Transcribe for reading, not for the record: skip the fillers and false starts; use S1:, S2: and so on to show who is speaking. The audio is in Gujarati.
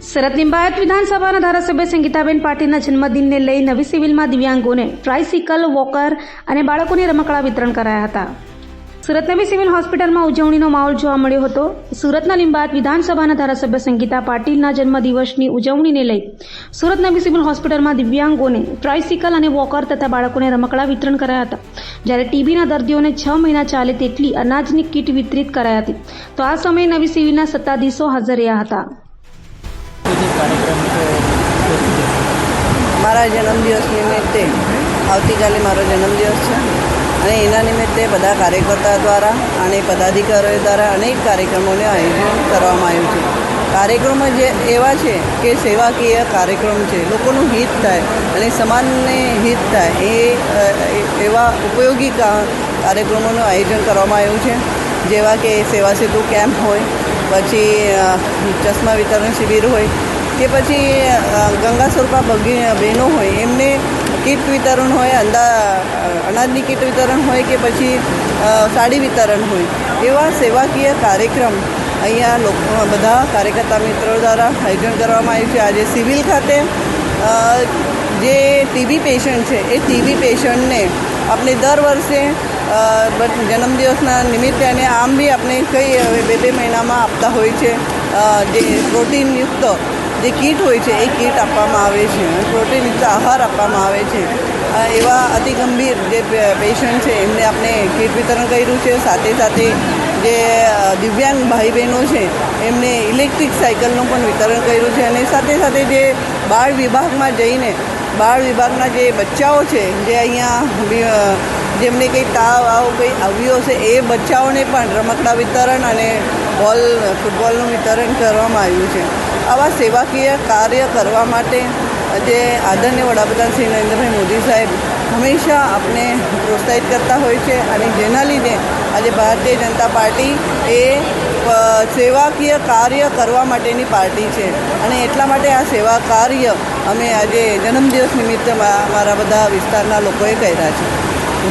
S1: સુરત લિંબાયત વિધાનસભાના ધારાસભ્ય સંગીતાબેન પાટીલના જન્મદિનને લઈ નવી સિવિલમાં દિવ્યાંગોને ટ્રાયસિકલ, વોકર અને બાળકોને રમકડા વિતરણ કરાયા હતા. સુરત નવી સિવિલ હોસ્પિટલમાં ઉજવણીનો માહોલ જોવા મળ્યો હતો. સુરતના લિંબાયત વિધાનસભાના ધારાસભ્ય સંગીતા પાટીલના જન્મદિવસની ઉજવણીને લઈ સુરત નવી સિવિલ હોસ્પિટલમાં દિવ્યાંગોને ટ્રાયસિકલ અને વોકર તથા બાળકોને રમકડા વિતરણ કરાયા હતા. જ્યારે ટીબીના દર્દીઓને 6 મહિના ચાલે તેટલી અનાજની કીટ વિતરિત કરાઈ હતી. તો આ સમયે નવી સિવિલના સત્તાધીશો હાજર રહ્યા હતા.
S2: મારા જન્મદિવસ નિમિત્તે આવતીકાલે મારો જન્મદિવસ છે અને એના નિમિત્તે બધા કાર્યકર્તા દ્વારા અને પદાધિકારીઓ દ્વારા અનેક કાર્યક્રમોનું આયોજન કરવામાં આવ્યું છે. કાર્યક્રમો જે એવા છે કે સેવાકીય કાર્યક્રમ છે, લોકોનું હિત થાય અને સમાજને હિત થાય એવા ઉપયોગી કાર્યક્રમોનું આયોજન કરવામાં આવ્યું છે. જેવા કે સેવા સેતુ કેમ્પ હોય, પછી ચશ્મા વિતરણ શિબિર હોય કે પછી ગંગા સ્વરૂપા બહેનો હોય એમને કીટ વિતરણ હોય, અનાજની કીટ વિતરણ હોય કે પછી સાડી વિતરણ હોય, એવા સેવાકીય કાર્યક્રમ અહીંયા લોકો બધા કાર્યકર્તા મિત્રો દ્વારા આયોજન કરવામાં આવ્યું છે. આજે સિવિલ ખાતે જે ટીબી પેશન્ટ છે એ ટીબી પેશન્ટને આપણે દર વર્ષે જન્મદિવસના નિમિત્તે અને આમ બી આપણે કઈ 2 મહિનામાં આપતા હોય છે. જે પ્રોટીનયુક્ત જે કીટ હોય છે એ કીટ આપવામાં આવે છે, પ્રોટીનયુક્ત આહાર આપવામાં આવે છે. એવા અતિ ગંભીર જે પેશન્ટ છે એમને આપણે કીટ વિતરણ કર્યું છે. સાથે સાથે જે દિવ્યાંગ ભાઈ બહેનો છે એમને ઇલેક્ટ્રિક સાયકલનું પણ વિતરણ કર્યું છે. અને સાથે સાથે જે બાળ વિભાગમાં જઈને બાળ વિભાગના જે બચ્ચાઓ છે જે અહીંયા જેમને કંઈ તાવ કંઈ આવ્યો છે એ બચ્ચાઓને પણ રમકડા વિતરણ અને ફૂટબોલનું વિતરણ કરવામાં આવ્યું છે. આવા સેવાકીય કાર્ય કરવા માટે જે આદરણીય વડાપ્રધાન શ્રી નરેન્દ્રભાઈ મોદી સાહેબ હંમેશા આપણે પ્રોત્સાહિત કરતા હોય છે અને જેના લીધે આજે ભારતીય જનતા પાર્ટી એ સેવાકીય કાર્ય કરવા માટેની પાર્ટી છે અને એટલા માટે આ સેવા કાર્ય અમે આજે જન્મદિવસ નિમિત્તે મારા બધા વિસ્તારના લોકોએ કર્યા છે.